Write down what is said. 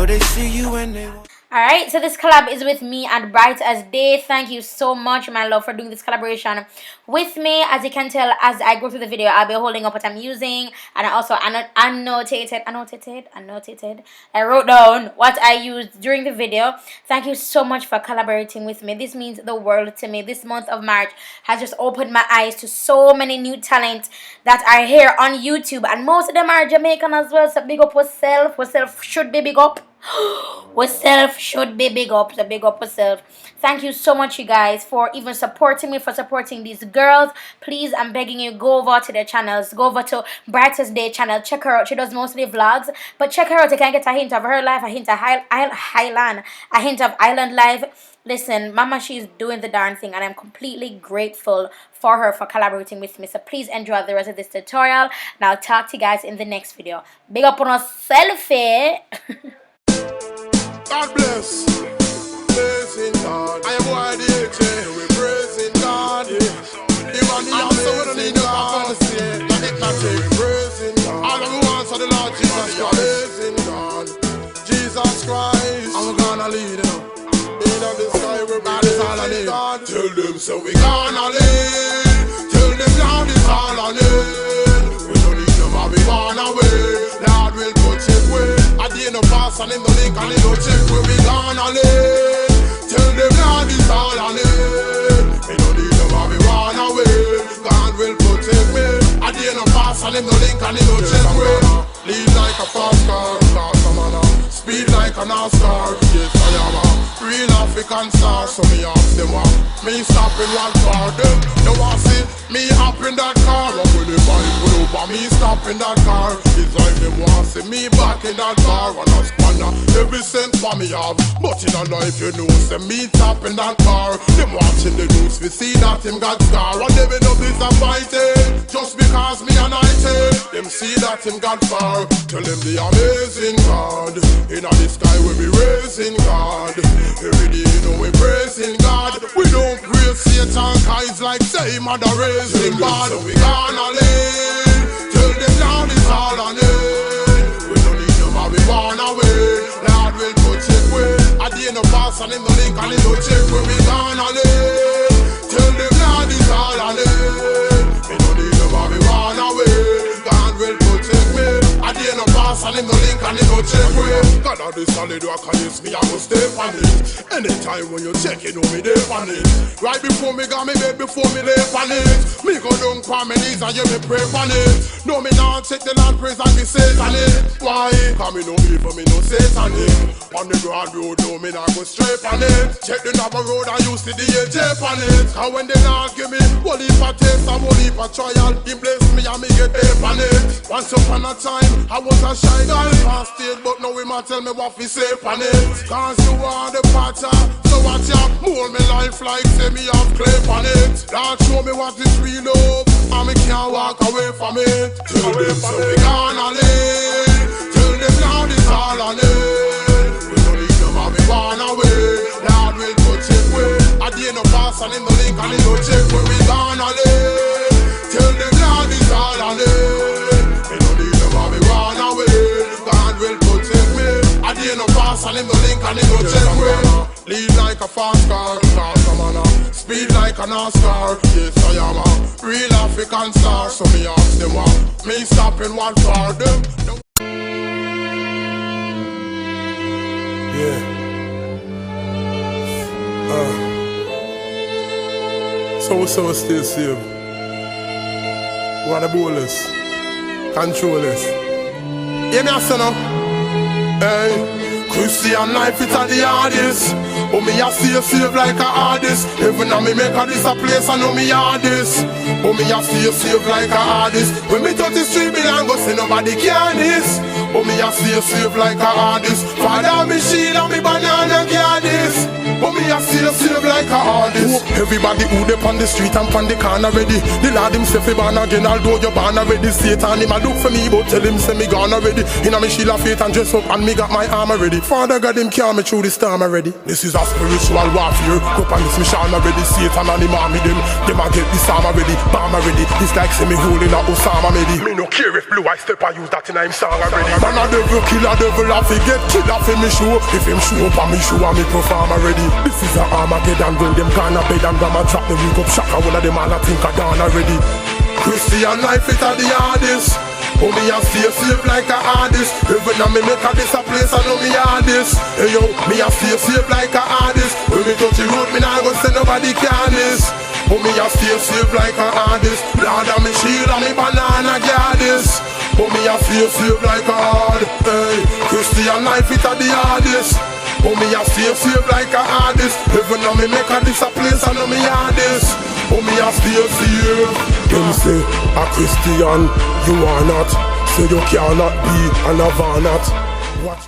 they see you when they want. Alright, so this collab is with me and BrightAsDae. Thank you so much, my love, for doing this collaboration with me. As you can tell, as I go through the video, I'll be holding up what I'm using, and I also annotated. I wrote down what I used during the video. Thank you so much for collaborating with me. This means the world to me. This month of March has just opened my eyes to so many new talents that are here on YouTube, and most of them are Jamaican as well. So big up yourself. Yourself should be big up. Yourself should be big up, so big up yourself. Thank you so much, you guys, for even supporting me, for supporting these girls. Please, I'm begging you, go over to their channels. Go over to BrightAsDae channel. Check her out. She does mostly vlogs, but check her out. You can get a hint of her life, a hint of Highland, a hint of Island life. Listen, Mama, she's doing the darn thing, and I'm completely grateful for her for collaborating with me. So please enjoy the rest of this tutorial, and I'll talk to you guys in the next video. Big up on a selfie. God bless, praising God. I am boy DJ, we praising God. Even the answer we don't need no prophecy. We praising God. All of the ones of the Lord Jesus Christ. Praising God, Jesus Christ. I'm gonna lead them. In the sky we're praising God. Tell them so we gonna lead. Tell them Lord is all I need. We don't need them, we wanna wait. Lord will put it away. At the end of pass and in the link and in the check where we gonna live. Tell them Lord is all I need. We don't need them, we wanna wait. God will protect me. At the end of pass and in the link and in the check where lead like a fast car, fast man. Speed like an NASCAR. Yes I am a real African star. So me ask them what me stopping one car. Them they want see me hop in that car. And when the bike pull over me stop in that car. It's like them want see me back in that car. And I spanner every cent for me have. But in a life you know say me top in that car. Them watching the news we see that him got scar. And they be no disappointed just because me anointed. Them see that him got far. Tell them the amazing God. In the sky we be raising God. Every day you know we praising God. We don't praise Satan cause like say mother raising God. So we gonna live. Tell them Lord is all I need. We don't need them but we wanna wait. Lord will put it away. At the end of pass and in the link and in the check where we gonna live. Tell them Lord is all I need. We don't need them but we wanna wait. God will protect me. At the end of pass and in the link and in the check where God of the solid rock and yes me I will stay on it. Anytime when you check you know me there on it. Right before me got me bed before me lay on it. Me go down on my knees and you me pray on it. No me not take the Lord praise and be Satanic. Why? Cause me no evil me no Satanic. On the broad road no me not go straight on it. Check the number road and you see the AJ on it. Cause when the Lord give me one heap of taste and one heap of trial, He bless me and me get there on it. Once upon a time I was a shy guy on stage, but now him a tell me what fi say on it. Cause you are the potter, so watch ya mold me life like say me have clay on it. Lord show me what is real love, and me can't walk away from it. Tell them so we gonna live. Tell them Lord is all I need. We don't need them and we wanna wait. Lord will put it away. At the end of pass and in the link and in the check where we gonna live. Tell them Lord is all I need. We don't need them and we wanna wait. God will protect me. At the end of pass and in the link and in the check where lead like a fast car, fast man. Speed like a NASCAR. Yes I am a real African star. So me ask them what me stopping one for them. Yeah. So still safe. What a bowlers. Controllers. Yeah, me a say now. Hey. Christian life it's at the hardest. Oh me a stay safe like a artist. Even now me make a this a place I know me hardest. Oh me a stay safe like a artist. When me touch the street me don't go see nobody can this. Oh me a stay safe like a artist. Father me shield and me banana can this. Oh me a a save like a artist. Everybody who dey on the street and on the corner ready. The Lord himself he born again, although you born already. Satan him a look for me, but tell him say me gone already. Inna me shield of faith and dress up and me got my armor ready. Father God him carry me through the storm already. This is a spiritual warfare. Up on this mission already. Satan and him army them a get this arm already. Bomb already. It's like say me holding a Osama Medi. Me no care if blue I step I use that in him song already. Man a devil kill a devil I forget kill off in me show. If him show up and me show and me perform already. This is a Armageddon when them gonna bed and gonna trap the week up shaka. One of them all I think I done already. Christian life it are the hardest. Oh me a stay safe like a artist. Even now me make a this a place I know me hardest. Hey yo, me a stay safe like a artist. When me touch the road me nah go say nobody can this. Oh me a stay safe like a artist. Lord of me shield and me banana goddess. Oh me a stay safe like a hard. Hey, Christian life it a the hardest. Oh me a stay safe like a artist. Even now me make a this a place I know me hardest. Oh me a stay safe. Them say a Christian you are not, so you cannot be an Avanat. Watch